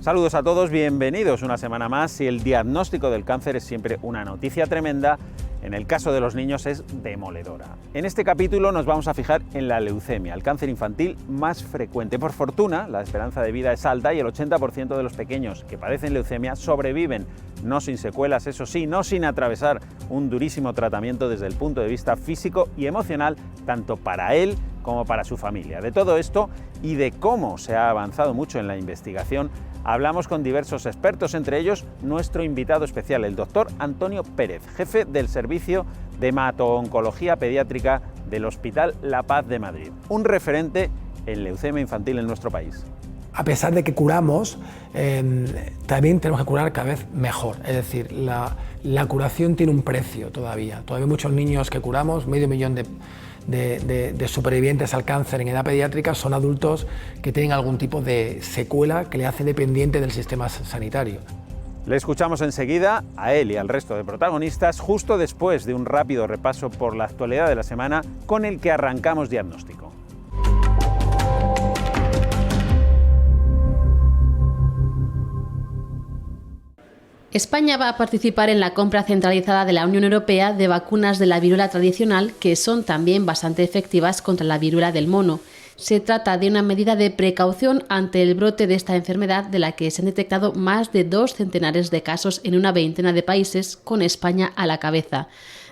Saludos a todos, bienvenidos una semana más. Y el diagnóstico del cáncer es siempre una noticia tremenda, en el caso de los niños es demoledora. En este capítulo nos vamos a fijar en la leucemia, el cáncer infantil más frecuente. Por fortuna, la esperanza de vida es alta y el 80% de los pequeños que padecen leucemia sobreviven, no sin secuelas, eso sí, no sin atravesar un durísimo tratamiento desde el punto de vista físico y emocional, tanto para él como para su familia. De todo esto y de cómo se ha avanzado mucho en la investigación, hablamos con diversos expertos, entre ellos nuestro invitado especial, el doctor Antonio Pérez, jefe del Servicio de Hemato-Oncología Pediátrica del Hospital La Paz de Madrid, un referente en leucemia infantil en nuestro país. A pesar de que curamos, también tenemos que curar cada vez mejor. Es decir, la curación tiene un precio todavía. Todavía muchos niños que curamos, 500.000 de supervivientes al cáncer en edad pediátrica, son adultos que tienen algún tipo de secuela que le hace dependiente del sistema sanitario. Le escuchamos enseguida a él y al resto de protagonistas justo después de un rápido repaso por la actualidad de la semana con el que arrancamos diagnóstico. España va a participar en la compra centralizada de la Unión Europea de vacunas de la viruela tradicional, que son también bastante efectivas contra la viruela del mono. Se trata de una medida de precaución ante el brote de esta enfermedad, de la que se han detectado más de 2 centenares de casos en una veintena de países, con España a la cabeza.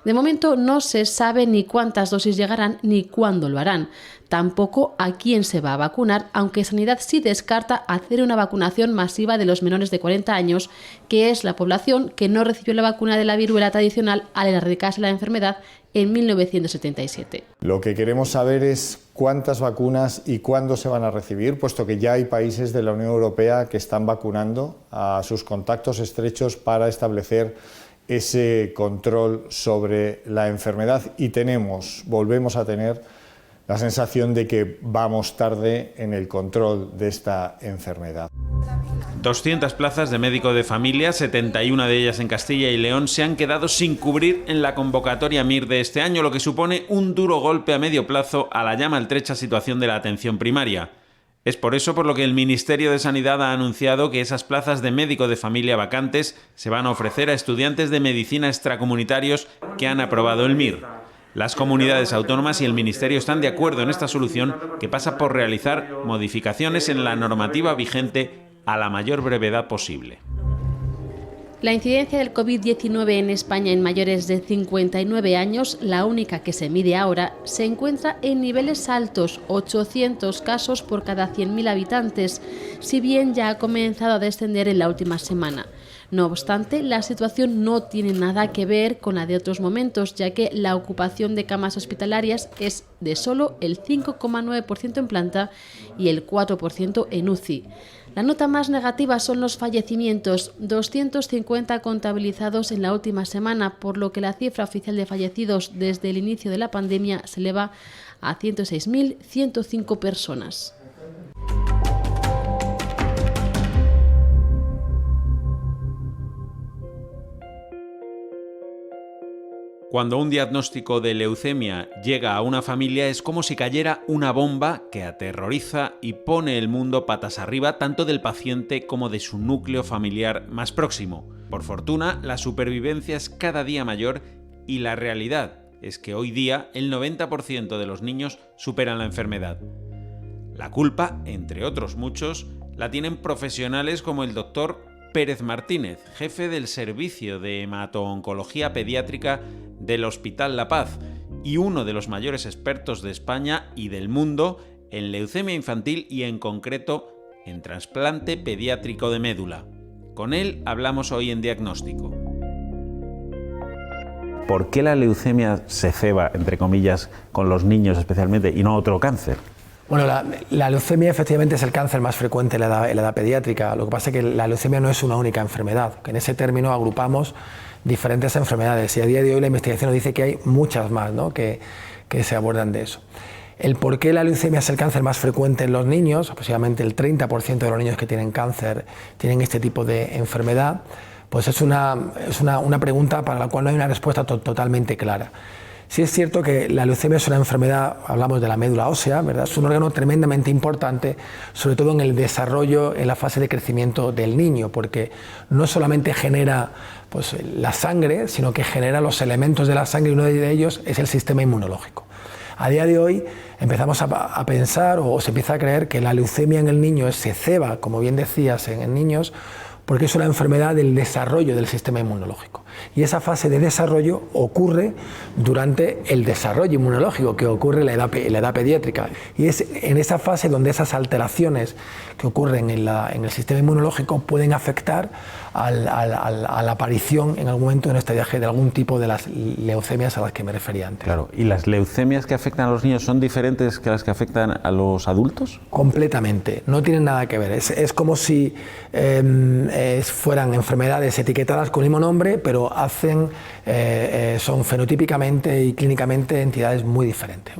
De momento no se sabe ni cuántas dosis llegarán ni cuándo lo harán. Tampoco a quién se va a vacunar, aunque Sanidad sí descarta hacer una vacunación masiva de los menores de 40 años, que es la población que no recibió la vacuna de la viruela tradicional al erradicarse la enfermedad en 1977. Lo que queremos saber es cuántas vacunas y cuándo se van a recibir, puesto que ya hay países de la Unión Europea que están vacunando a sus contactos estrechos para establecer ese control sobre la enfermedad y volvemos a tener la sensación de que vamos tarde en el control de esta enfermedad. 200 plazas de médico de familia, 71 de ellas en Castilla y León, se han quedado sin cubrir en la convocatoria MIR de este año, lo que supone un duro golpe a medio plazo a la ya maltrecha situación de la atención primaria. Es por eso por lo que el Ministerio de Sanidad ha anunciado que esas plazas de médico de familia vacantes se van a ofrecer a estudiantes de medicina extracomunitarios que han aprobado el MIR. Las comunidades autónomas y el Ministerio están de acuerdo en esta solución, que pasa por realizar modificaciones en la normativa vigente a la mayor brevedad posible. La incidencia del COVID-19 en España en mayores de 59 años, la única que se mide ahora, se encuentra en niveles altos, 800 casos por cada 100.000 habitantes, si bien ya ha comenzado a descender en la última semana. No obstante, la situación no tiene nada que ver con la de otros momentos, ya que la ocupación de camas hospitalarias es de solo el 5,9% en planta y el 4% en UCI. La nota más negativa son los fallecimientos, 250 contabilizados en la última semana, por lo que la cifra oficial de fallecidos desde el inicio de la pandemia se eleva a 106.105 personas. Cuando un diagnóstico de leucemia llega a una familia es como si cayera una bomba que aterroriza y pone el mundo patas arriba tanto del paciente como de su núcleo familiar más próximo. Por fortuna, la supervivencia es cada día mayor y la realidad es que hoy día el 90% de los niños superan la enfermedad. La culpa, entre otros muchos, la tienen profesionales como el doctor Pérez Martínez, jefe del Servicio de Hemato-Oncología Pediátrica del Hospital La Paz y uno de los mayores expertos de España y del mundo en leucemia infantil y en concreto en trasplante pediátrico de médula. Con él hablamos hoy en Diagnóstico. ¿Por qué la leucemia se ceba, entre comillas, con los niños especialmente y no otro cáncer? Bueno, la leucemia efectivamente es el cáncer más frecuente en la edad pediátrica. Lo que pasa es que la leucemia no es una única enfermedad, que en ese término agrupamos diferentes enfermedades y a día de hoy la investigación nos dice que hay muchas más, ¿no?, que se abordan de eso. El por qué la leucemia es el cáncer más frecuente en los niños, aproximadamente el 30% de los niños que tienen cáncer tienen este tipo de enfermedad, pues es una pregunta para la cual no hay una respuesta totalmente clara. Sí es cierto que la leucemia es una enfermedad, hablamos de la médula ósea, ¿verdad? Es un órgano tremendamente importante, sobre todo en el desarrollo, en la fase de crecimiento del niño, porque no solamente genera pues, la sangre, sino que genera los elementos de la sangre, y uno de ellos es el sistema inmunológico. A día de hoy empezamos a pensar, o se empieza a creer, que la leucemia en el niño se ceba, como bien decías, en niños, porque es una enfermedad del desarrollo del sistema inmunológico. Y esa fase de desarrollo ocurre durante el desarrollo inmunológico, que ocurre en la edad pediátrica. Y es en esa fase donde esas alteraciones que ocurren en el sistema inmunológico pueden afectar a la aparición en algún momento en este viaje de algún tipo de las leucemias a las que me refería antes. Claro. ¿Y las leucemias que afectan a los niños son diferentes que las que afectan a los adultos? Completamente, no tienen nada que ver. Es como si fueran enfermedades etiquetadas con el mismo nombre, pero son fenotípicamente y clínicamente entidades muy diferentes.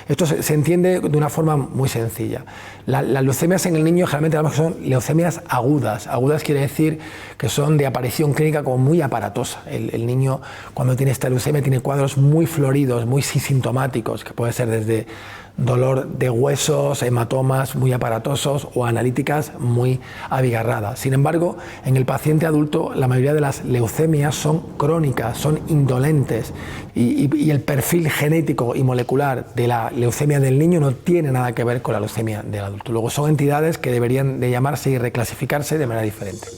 Esto se entiende de una forma muy sencilla. Las leucemias en el niño generalmente son leucemias agudas. Agudas quiere decir que son de aparición clínica como muy aparatosa. El niño, cuando tiene esta leucemia, tiene cuadros muy floridos, muy sintomáticos, que puede ser desde dolor de huesos, hematomas muy aparatosos o analíticas muy abigarradas. Sin embargo, en el paciente adulto la mayoría de las leucemias son crónicas, son indolentes y el perfil genético y molecular de la leucemia del niño no tiene nada que ver con la leucemia del adulto. Luego son entidades que deberían de llamarse y reclasificarse de manera diferente.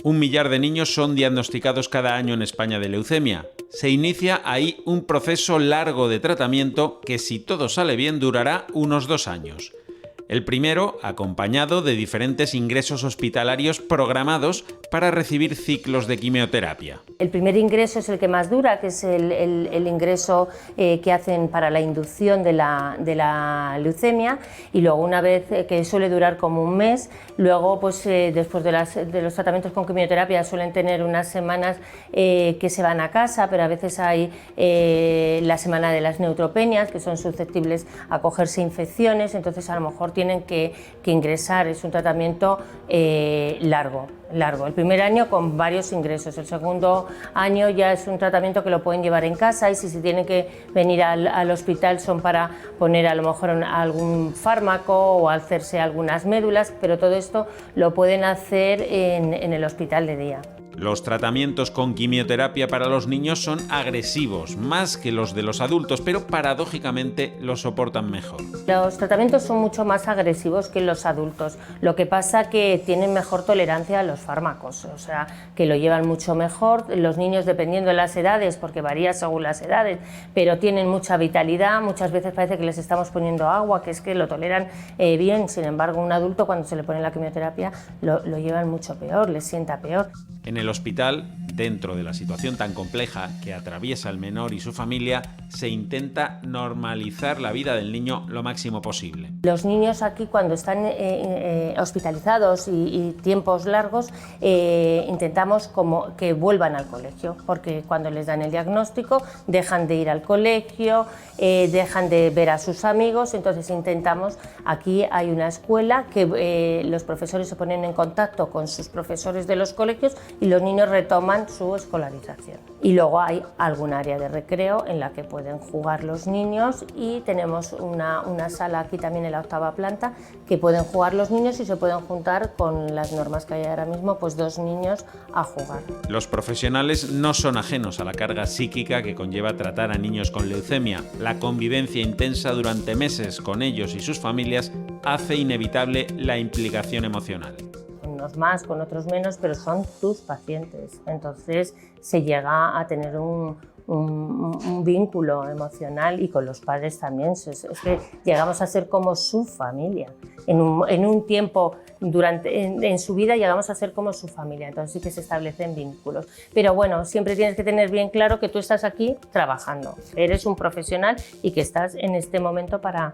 1 millar de niños son diagnosticados cada año en España de leucemia. Se inicia ahí un proceso largo de tratamiento que, si todo sale bien, durará unos 2 años. El primero, acompañado de diferentes ingresos hospitalarios programados para recibir ciclos de quimioterapia. El primer ingreso es el que más dura, que es el ingreso que hacen para la inducción de la leucemia, y luego una vez que suele durar como un mes, luego pues después de los tratamientos con quimioterapia suelen tener unas semanas que se van a casa, pero a veces hay la semana de las neutropenias, que son susceptibles a cogerse infecciones, entonces a lo mejor tienen que ingresar. Es un tratamiento largo. El primer año con varios ingresos, el segundo año ya es un tratamiento que lo pueden llevar en casa, y si se tienen que venir al hospital son para poner a lo mejor algún fármaco o hacerse algunas médulas, pero todo esto lo pueden hacer en el hospital de día. Los tratamientos con quimioterapia para los niños son agresivos, más que los de los adultos, pero paradójicamente los soportan mejor. Los tratamientos son mucho más agresivos que los adultos, lo que pasa que tienen mejor tolerancia a los fármacos, o sea, que lo llevan mucho mejor. Los niños, dependiendo de las edades, porque varía según las edades, pero tienen mucha vitalidad, muchas veces parece que les estamos poniendo agua, que es que lo toleran bien. Sin embargo, un adulto, cuando se le pone la quimioterapia, lo llevan mucho peor, les sienta peor. En el hospital, dentro de la situación tan compleja que atraviesa el menor y su familia, se intenta normalizar la vida del niño lo máximo posible. Los niños aquí, cuando están hospitalizados y tiempos largos, intentamos como que vuelvan al colegio, porque cuando les dan el diagnóstico dejan de ir al colegio, dejan de ver a sus amigos. Entonces intentamos, aquí hay una escuela que los profesores se ponen en contacto con sus profesores de los colegios y los niños retoman su escolarización. Y luego hay algún área de recreo en la que pueden jugar los niños, y tenemos una sala aquí también en la 8ª planta que pueden jugar los niños y se pueden juntar con las normas que hay ahora mismo, pues 2 niños a jugar. Los profesionales no son ajenos a la carga psíquica que conlleva tratar a niños con leucemia. La convivencia intensa durante meses con ellos y sus familias hace inevitable la implicación emocional. Unos más, con otros menos, pero son tus pacientes. Entonces se llega a tener un vínculo emocional, y con los padres también. Es que llegamos a ser como su familia. En un tiempo en su vida llegamos a ser como su familia, entonces sí que se establecen vínculos. Pero bueno, siempre tienes que tener bien claro que tú estás aquí trabajando, eres un profesional y que estás en este momento para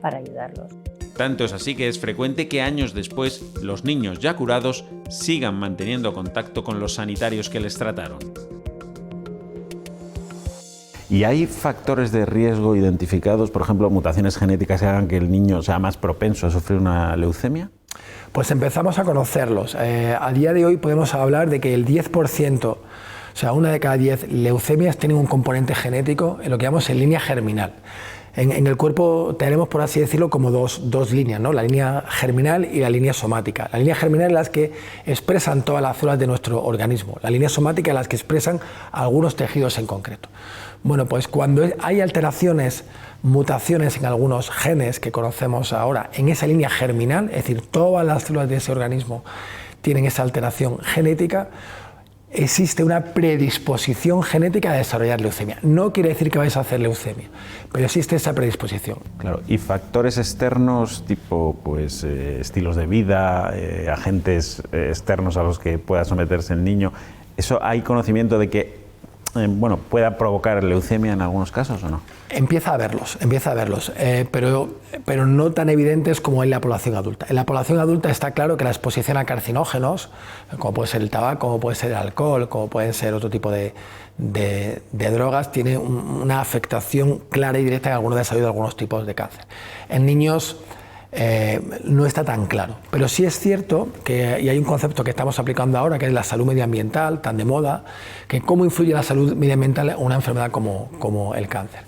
ayudarlos. Tanto es así que es frecuente que años después los niños ya curados sigan manteniendo contacto con los sanitarios que les trataron. ¿Y hay factores de riesgo identificados, por ejemplo, mutaciones genéticas que hagan que el niño sea más propenso a sufrir una leucemia? Pues empezamos a conocerlos. A día de hoy podemos hablar de que el 10% O sea, 1 de cada 10 leucemias tienen un componente genético en lo que llamamos en línea germinal. En el cuerpo tenemos, por así decirlo, como dos líneas, ¿no? La línea germinal y la línea somática. La línea germinal es las que expresan todas las células de nuestro organismo. La línea somática es las que expresan algunos tejidos en concreto. Bueno, pues cuando hay alteraciones, mutaciones en algunos genes que conocemos ahora en esa línea germinal, es decir, todas las células de ese organismo tienen esa alteración genética, existe una predisposición genética a desarrollar leucemia. No quiere decir que vais a hacer leucemia, pero existe esa predisposición. Claro, y factores externos tipo pues, estilos de vida, agentes externos a los que pueda someterse el niño, ¿eso hay conocimiento de que bueno, pueda provocar leucemia en algunos casos o no? Empieza a verlos, pero no tan evidentes como en la población adulta. En la población adulta está claro que la exposición a carcinógenos, como puede ser el tabaco, como puede ser el alcohol, como pueden ser otro tipo de drogas, tiene una afectación clara y directa en algunos desarrollo de algunos tipos de cáncer. En niños no está tan claro, pero sí es cierto que y hay un concepto que estamos aplicando ahora, que es la salud medioambiental, tan de moda, que cómo influye la salud medioambiental en una enfermedad como el cáncer.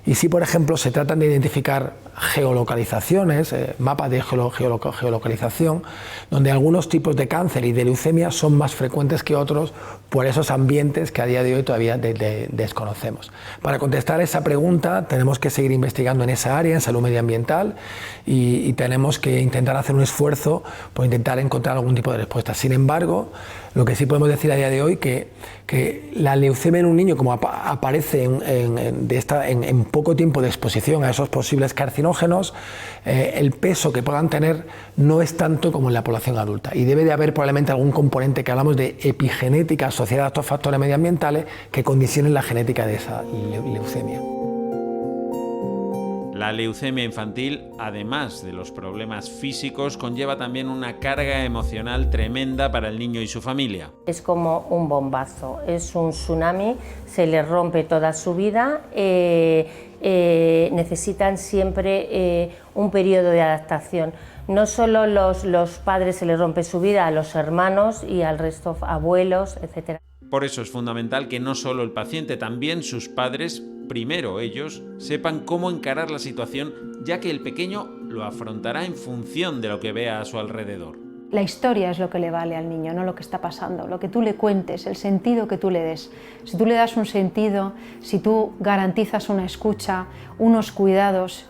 Y si, por ejemplo, se tratan de identificar geolocalizaciones, mapas de geolocalización, donde algunos tipos de cáncer y de leucemia son más frecuentes que otros por esos ambientes que a día de hoy todavía desconocemos. Para contestar esa pregunta tenemos que seguir investigando en esa área, en salud medioambiental, y tenemos que intentar hacer un esfuerzo por intentar encontrar algún tipo de respuesta. Sin embargo, lo que sí podemos decir a día de hoy que la leucemia en un niño, como aparece en poco tiempo de exposición a esos posibles carcinógenos, el peso que puedan tener no es tanto como en la población adulta, y debe de haber probablemente algún componente que hablamos de epigenética asociada a estos factores medioambientales que condicionen la genética de esa leucemia. La leucemia infantil, además de los problemas físicos, conlleva también una carga emocional tremenda para el niño y su familia. Es como un bombazo, es un tsunami, se les rompe toda su vida, necesitan siempre un periodo de adaptación. No solo los padres se les rompe su vida, a los hermanos y al resto abuelos, etc. Por eso es fundamental que no solo el paciente, también sus padres, primero ellos, sepan cómo encarar la situación, ya que el pequeño lo afrontará en función de lo que vea a su alrededor. La historia es lo que le vale al niño, no lo que está pasando, lo que tú le cuentes, el sentido que tú le des. Si tú le das un sentido, si tú garantizas una escucha, unos cuidados,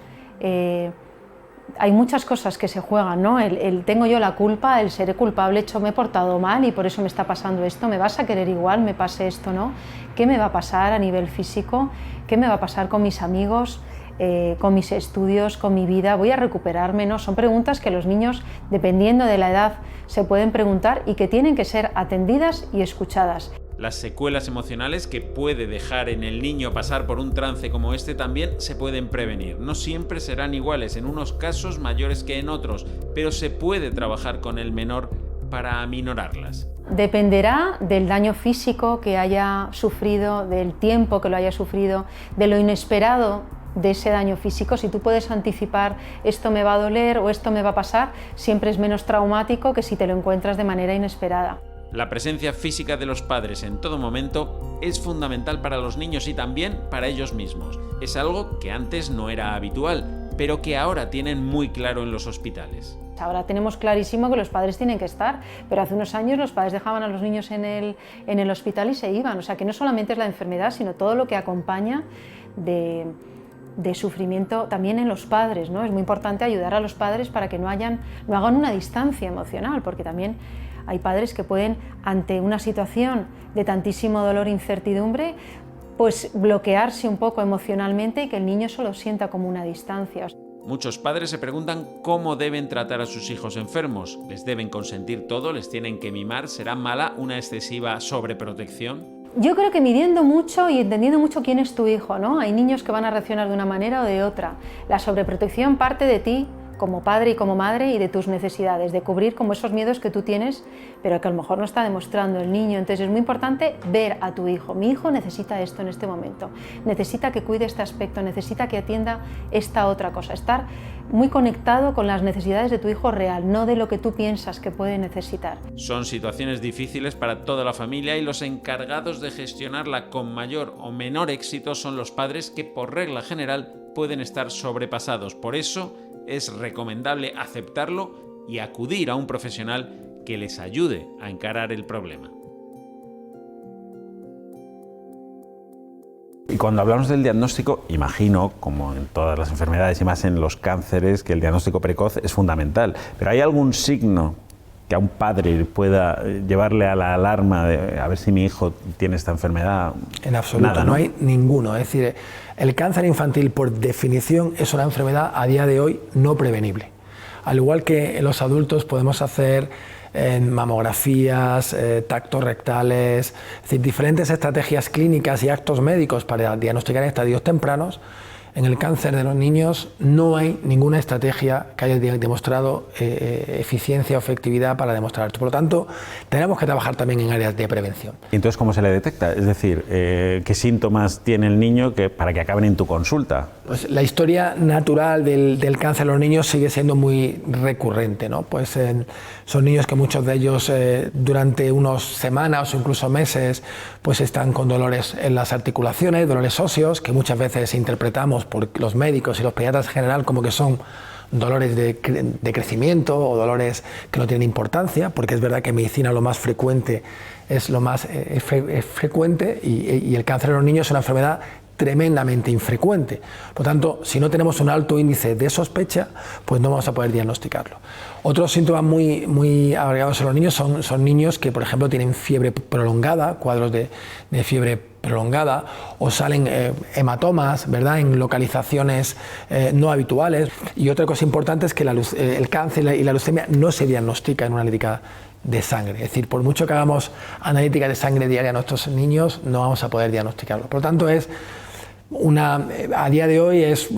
hay muchas cosas que se juegan, ¿no? El tengo yo la culpa, el seré culpable, me he portado mal y por eso me está pasando esto, me vas a querer igual, me pase esto, ¿no? ¿Qué me va a pasar a nivel físico? ¿Qué me va a pasar con mis amigos, con mis estudios, con mi vida? ¿Voy a recuperarme? ¿No? Son preguntas que los niños, dependiendo de la edad, se pueden preguntar y que tienen que ser atendidas y escuchadas. Las secuelas emocionales que puede dejar en el niño pasar por un trance como este también se pueden prevenir. No siempre serán iguales, en unos casos mayores que en otros, pero se puede trabajar con el menor para aminorarlas. Dependerá del daño físico que haya sufrido, del tiempo que lo haya sufrido, de lo inesperado de ese daño físico. Si tú puedes anticipar esto me va a doler o esto me va a pasar, siempre es menos traumático que si te lo encuentras de manera inesperada. La presencia física de los padres en todo momento es fundamental para los niños y también para ellos mismos. Es algo que antes no era habitual, pero que ahora tienen muy claro en los hospitales. Ahora tenemos clarísimo que los padres tienen que estar, pero hace unos años los padres dejaban a los niños en el hospital y se iban. O sea que no solamente es la enfermedad, sino todo lo que acompaña de sufrimiento también en los padres, ¿no? Es muy importante ayudar a los padres para que no hagan una distancia emocional, porque también hay padres que pueden, ante una situación de tantísimo dolor e incertidumbre, pues bloquearse un poco emocionalmente y que el niño solo sienta como una distancia. Muchos padres se preguntan cómo deben tratar a sus hijos enfermos. ¿Les deben consentir todo? ¿Les tienen que mimar? ¿Será mala una excesiva sobreprotección? Yo creo que midiendo mucho y entendiendo mucho quién es tu hijo, ¿no? Hay niños que van a reaccionar de una manera o de otra. La sobreprotección parte de ti como padre y como madre y de tus necesidades, de cubrir como esos miedos que tú tienes, pero que a lo mejor no está demostrando el niño. Entonces es muy importante ver a tu hijo. Mi hijo necesita esto en este momento, necesita que cuide este aspecto, necesita que atienda esta otra cosa. Estar muy conectado con las necesidades de tu hijo real, no de lo que tú piensas que puede necesitar. Son situaciones difíciles para toda la familia y los encargados de gestionarla con mayor o menor éxito son los padres, que por regla general pueden estar sobrepasados. Por eso es recomendable aceptarlo y acudir a un profesional que les ayude a encarar el problema. Y cuando hablamos del diagnóstico, imagino, como en todas las enfermedades y más en los cánceres, que el diagnóstico precoz es fundamental. Pero ¿hay algún signo que a un padre pueda llevarle a la alarma de a ver si mi hijo tiene esta enfermedad? En absoluto, Nada, no hay ninguno. Es decir, el cáncer infantil, por definición, es una enfermedad a día de hoy no prevenible. Al igual que en los adultos podemos hacer mamografías, tactos rectales, es decir, diferentes estrategias clínicas y actos médicos para diagnosticar en estadios tempranos. En el cáncer de los niños no hay ninguna estrategia que haya demostrado eficiencia o efectividad para demostrar esto. Por lo tanto, tenemos que trabajar también en áreas de prevención. ¿Y entonces cómo se le detecta? Es decir, ¿qué síntomas tiene el niño para que acaben en tu consulta? Pues la historia natural del cáncer en los niños sigue siendo muy recurrente, ¿no? Pues son niños que muchos de ellos durante unas semanas o incluso meses pues están con dolores en las articulaciones, dolores óseos, que muchas veces interpretamos por los médicos y los pediatras en general como que son dolores de crecimiento o dolores que no tienen importancia, porque es verdad que en medicina lo más frecuente es lo más frecuente y el cáncer en los niños es una enfermedad tremendamente infrecuente. Por lo tanto, si no tenemos un alto índice de sospecha, pues no vamos a poder diagnosticarlo. Otros síntomas muy agregados en los niños son niños que, por ejemplo, tienen fiebre prolongada, cuadros de fiebre prolongada, o salen hematomas, ¿verdad?, en localizaciones no habituales. Y otra cosa importante es que el cáncer y la leucemia no se diagnostica en una analítica de sangre. Es decir, por mucho que hagamos analítica de sangre diaria a nuestros niños, no vamos a poder diagnosticarlo. Por lo tanto, a día de hoy es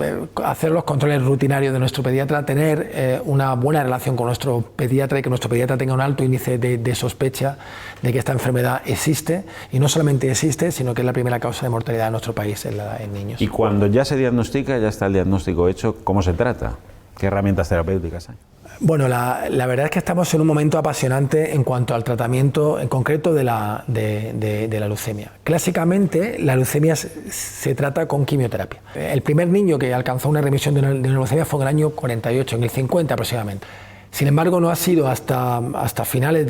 hacer los controles rutinarios de nuestro pediatra, tener una buena relación con nuestro pediatra y que nuestro pediatra tenga un alto índice de sospecha de que esta enfermedad existe, y no solamente existe, sino que es la primera causa de mortalidad en nuestro país en niños. Y cuando ya se diagnostica, ya está el diagnóstico hecho, ¿cómo se trata? ¿Qué herramientas terapéuticas hay? Bueno, la verdad es que estamos en un momento apasionante en cuanto al tratamiento en concreto de la leucemia. Clásicamente, la leucemia se trata con quimioterapia. El primer niño que alcanzó una remisión de una leucemia fue en el año 48, en el 50 aproximadamente. Sin embargo, no ha sido hasta finales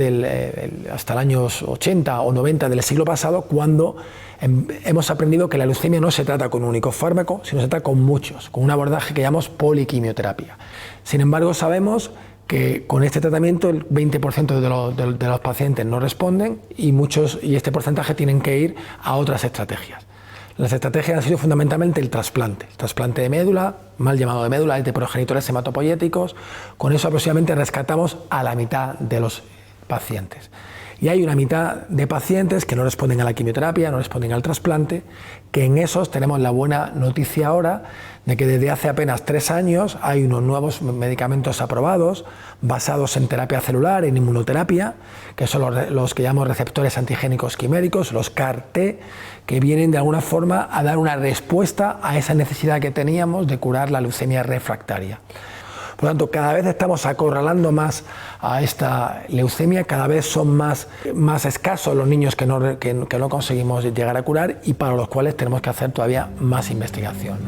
hasta el año 80 o 90 del siglo pasado cuando hemos aprendido que la leucemia no se trata con un único fármaco, sino se trata con muchos, con un abordaje que llamamos poliquimioterapia. Sin embargo, sabemos que con este tratamiento el 20% de los pacientes no responden y este porcentaje tienen que ir a otras estrategias. Las estrategias han sido fundamentalmente el trasplante de médula, mal llamado de médula, es de progenitores hematopoyéticos. Con eso aproximadamente rescatamos a la mitad de los pacientes. Y hay una mitad de pacientes que no responden a la quimioterapia, no responden al trasplante, que en esos tenemos la buena noticia ahora de que desde hace apenas 3 años hay unos nuevos medicamentos aprobados basados en terapia celular, en inmunoterapia, que son los que llamamos receptores antigénicos quiméricos, los CAR-T, que vienen de alguna forma a dar una respuesta a esa necesidad que teníamos de curar la leucemia refractaria. Por lo tanto, cada vez estamos acorralando más a esta leucemia, cada vez son más escasos los niños que no conseguimos llegar a curar y para los cuales tenemos que hacer todavía más investigación.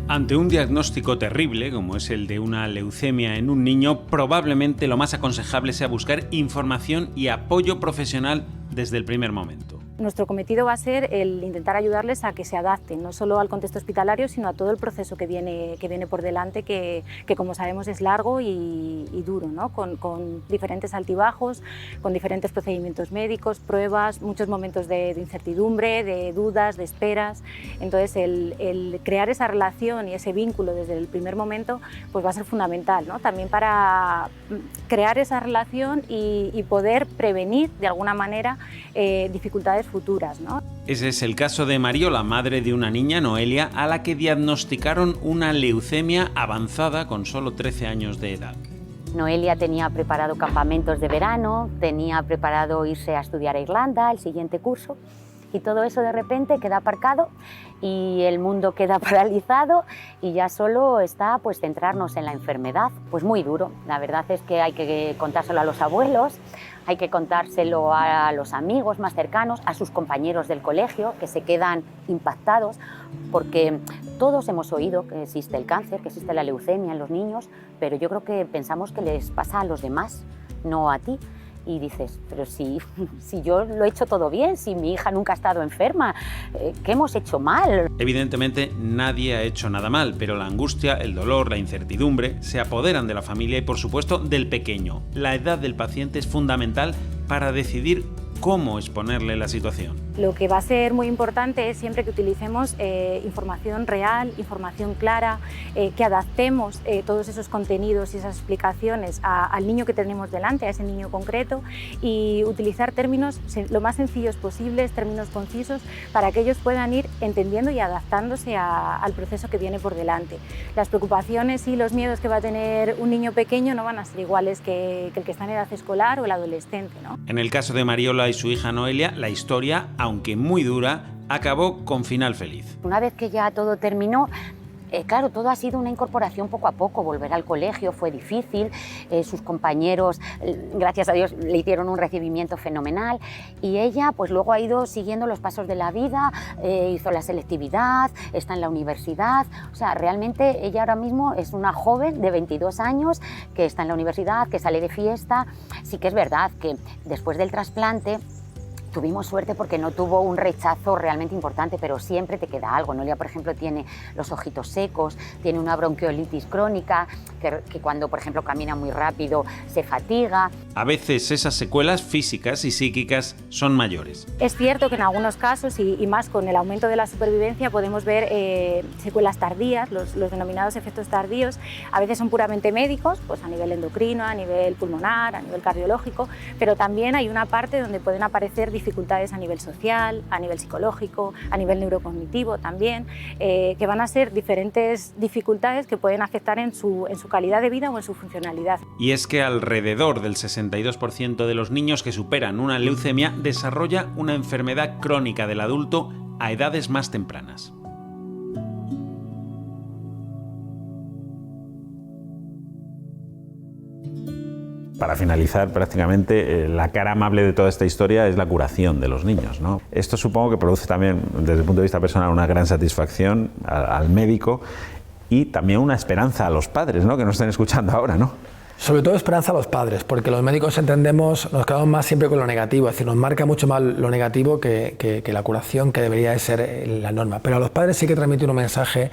Ante un diagnóstico terrible, como es el de una leucemia en un niño, probablemente lo más aconsejable sea buscar información y apoyo profesional desde el primer momento. Nuestro cometido va a ser el intentar ayudarles a que se adapten, no solo al contexto hospitalario, sino a todo el proceso que viene por delante, que como sabemos es largo y duro, ¿no? Con diferentes altibajos, con diferentes procedimientos médicos, pruebas, muchos momentos de incertidumbre, de dudas, de esperas. Entonces, el crear esa relación y ese vínculo desde el primer momento pues va a ser fundamental, ¿no? También para crear esa relación y poder prevenir de alguna manera dificultades enfermedades futuras, ¿no? Ese es el caso de Mariola, madre de una niña, Noelia, a la que diagnosticaron una leucemia avanzada con solo 13 años de edad. Noelia tenía preparado campamentos de verano, tenía preparado irse a estudiar a Irlanda, el siguiente curso, y todo eso de repente queda aparcado y el mundo queda paralizado y ya solo está pues centrarnos en la enfermedad. Pues muy duro, la verdad es que hay que contárselo a los abuelos, hay que contárselo a los amigos más cercanos, a sus compañeros del colegio, que se quedan impactados, porque todos hemos oído que existe el cáncer, que existe la leucemia en los niños, pero yo creo que pensamos que les pasa a los demás, no a ti. Y dices, pero si yo lo he hecho todo bien, si mi hija nunca ha estado enferma, ¿qué hemos hecho mal? Evidentemente nadie ha hecho nada mal, pero la angustia, el dolor, la incertidumbre se apoderan de la familia y por supuesto del pequeño. La edad del paciente es fundamental para decidir cómo exponerle la situación. Lo que va a ser muy importante es siempre que utilicemos información real, información clara, que adaptemos todos esos contenidos y esas explicaciones al niño que tenemos delante, a ese niño concreto, y utilizar términos lo más sencillos posibles, términos concisos, para que ellos puedan ir entendiendo y adaptándose al proceso que viene por delante. Las preocupaciones y los miedos que va a tener un niño pequeño no van a ser iguales que el que está en edad escolar o el adolescente, ¿no? En el caso de Mariola y su hija Noelia, la historia, aunque muy dura, acabó con final feliz. Una vez que ya todo terminó, claro, todo ha sido una incorporación poco a poco. Volver al colegio fue difícil, sus compañeros, gracias a Dios, le hicieron un recibimiento fenomenal y ella pues luego ha ido siguiendo los pasos de la vida, hizo la selectividad, está en la universidad, o sea, realmente ella ahora mismo es una joven de 22 años que está en la universidad, que sale de fiesta. Sí que es verdad que después del trasplante tuvimos suerte porque no tuvo un rechazo realmente importante, pero siempre te queda algo. Noelia, por ejemplo, tiene los ojitos secos, tiene una bronquiolitis crónica, que cuando, por ejemplo, camina muy rápido se fatiga. A veces esas secuelas físicas y psíquicas son mayores. Es cierto que en algunos casos, y más con el aumento de la supervivencia, podemos ver secuelas tardías, los denominados efectos tardíos. A veces son puramente médicos, pues a nivel endocrino, a nivel pulmonar, a nivel cardiológico, pero también hay una parte donde pueden aparecer dificultades a nivel social, a nivel psicológico, a nivel neurocognitivo también, que van a ser diferentes dificultades que pueden afectar en su calidad de vida o en su funcionalidad. Y es que alrededor del 62% de los niños que superan una leucemia desarrolla una enfermedad crónica del adulto a edades más tempranas. Para finalizar, prácticamente, la cara amable de toda esta historia es la curación de los niños, ¿no? Esto supongo que produce también, desde el punto de vista personal, una gran satisfacción al médico y también una esperanza a los padres, ¿no?, que nos estén escuchando ahora, ¿no? Sobre todo esperanza a los padres, porque los médicos entendemos, nos quedamos más siempre con lo negativo, es decir, nos marca mucho más lo negativo que la curación, que debería de ser la norma. Pero a los padres sí que transmite un mensaje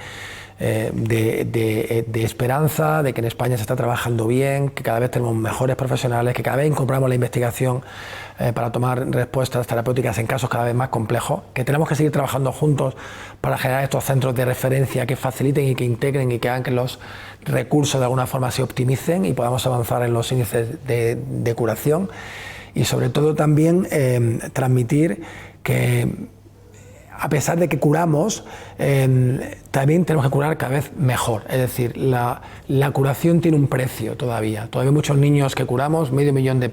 de esperanza, de que en España se está trabajando bien, que cada vez tenemos mejores profesionales, que cada vez incorporamos la investigación para tomar respuestas terapéuticas en casos cada vez más complejos, que tenemos que seguir trabajando juntos para generar estos centros de referencia que faciliten y que integren y que hagan que los recursos de alguna forma se optimicen y podamos avanzar en los índices de curación, y sobre todo también transmitir que a pesar de que curamos, también tenemos que curar cada vez mejor. Es decir, la curación tiene un precio todavía. Todavía hay muchos niños que curamos, 500.000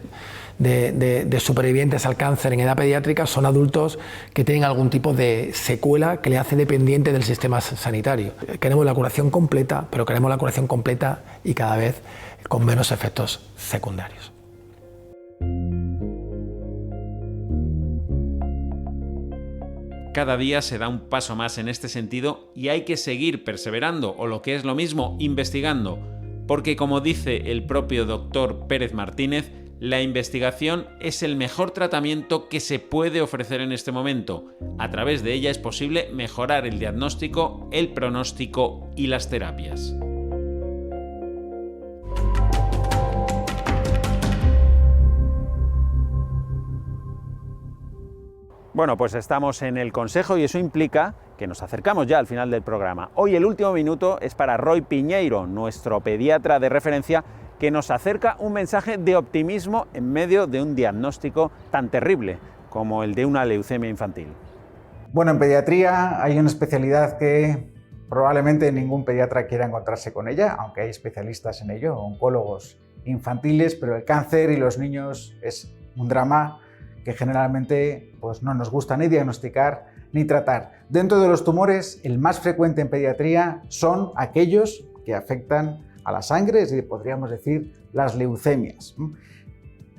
de supervivientes al cáncer en edad pediátrica son adultos que tienen algún tipo de secuela que le hace dependiente del sistema sanitario. Queremos la curación completa, pero queremos la curación completa y cada vez con menos efectos secundarios. Cada día se da un paso más en este sentido y hay que seguir perseverando, o lo que es lo mismo, investigando, porque como dice el propio doctor Pérez Martínez, la investigación es el mejor tratamiento que se puede ofrecer en este momento. A través de ella es posible mejorar el diagnóstico, el pronóstico y las terapias. Bueno, pues estamos en el consejo y eso implica que nos acercamos ya al final del programa. Hoy el último minuto es para Roy Piñeiro, nuestro pediatra de referencia, que nos acerca un mensaje de optimismo en medio de un diagnóstico tan terrible. como el de una leucemia infantil? Bueno, en pediatría hay una especialidad que probablemente ningún pediatra quiera encontrarse con ella, aunque hay especialistas en ello, oncólogos infantiles, pero el cáncer y los niños es un drama que generalmente pues, no nos gusta ni diagnosticar ni tratar. Dentro de los tumores, el más frecuente en pediatría son aquellos que afectan a la sangre, es decir, podríamos decir las leucemias.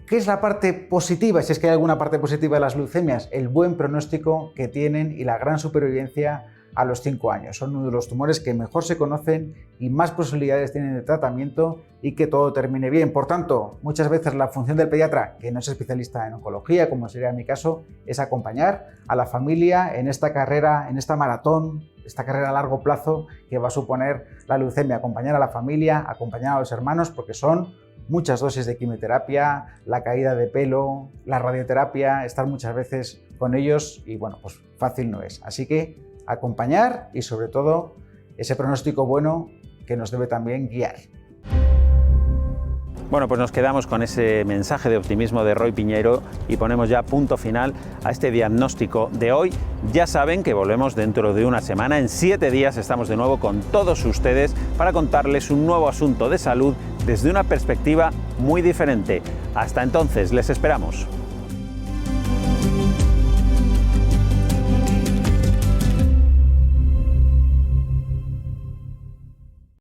¿Qué es la parte positiva? Si es que hay alguna parte positiva de las leucemias, el buen pronóstico que tienen y la gran supervivencia a los 5 años. Son uno de los tumores que mejor se conocen y más posibilidades tienen de tratamiento y que todo termine bien. Por tanto, muchas veces la función del pediatra, que no es especialista en oncología, como sería mi caso, es acompañar a la familia en esta carrera, en esta maratón, esta carrera a largo plazo que va a suponer la leucemia. Acompañar a la familia, acompañar a los hermanos, porque son muchas dosis de quimioterapia, la caída de pelo, la radioterapia, estar muchas veces con ellos y bueno, pues fácil no es. Así que acompañar y sobre todo ese pronóstico bueno que nos debe también guiar. Bueno, pues nos quedamos con ese mensaje de optimismo de Roy Piñeiro y ponemos ya punto final a este diagnóstico de hoy. Ya saben que volvemos dentro de una semana. En 7 días estamos de nuevo con todos ustedes para contarles un nuevo asunto de salud desde una perspectiva muy diferente. Hasta entonces, les esperamos.